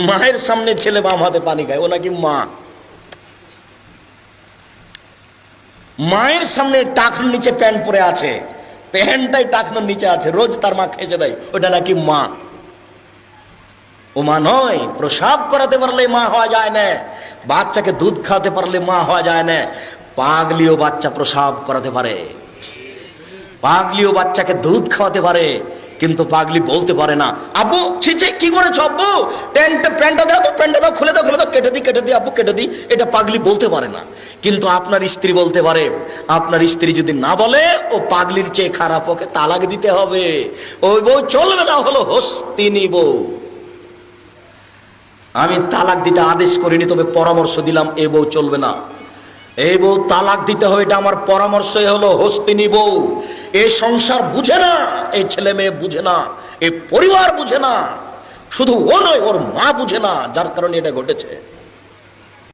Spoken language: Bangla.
মায়ের সামনে ছেলে বাম হাতে পানি খায়, ও নাকি মা। মায়ের সামনে টাকনোর নিচে প্যান্ট পরে আছে, প্যান্টটাই টাকনোর নিচে আছে, রোজ তার মা খেঁচে দেয়, ওটা নাকি মা। ও মা নয়। প্রসাব করাতে পারলে মা হওয়া যায় না, বাচ্চাকে দুধ খাওয়াতে পারলে মা হওয়া যায় না। পাগলিও বাচ্চা প্রসাব করাতে পারে, পাগলিও বাচ্চাকে দুধ খাওয়াতে পারে, কিন্তু পাগলি বলতে পারে না আব্বু ছিচে কি করেছো আব্বু, প্যান্টটা দাও তো, প্যান্টটা দাও, খুলে দাও, খুলে দাও, কেটে দিই আব্বু, কেটে দিই। এটা পাগলি বলতে পারে না। কিন্তু আপনার স্ত্রী বলতে পারে। আপনার স্ত্রী যদি না বলে, ও পাগলির চেয়ে খারাপ, ওকে তালাক দিতে হবে। ওই বউ চলবে না, হলো হস্তিনী বউ। আমি তালাক দিতে আদেশ করিনি, তবে পরামর্শ দিলাম, এ বউ চলবে না। এই বউ তালাক দিতে হবে, এটা আমার পরামর্শ। হলো হস্তিনী বউ। এই সংসার বুঝে না, এই ছেলে মেয়ে বুঝে না, এই পরিবার বুঝে না, শুধু ও নয়, ওর মা বুঝে না, যার কারণে এটা ঘটেছে।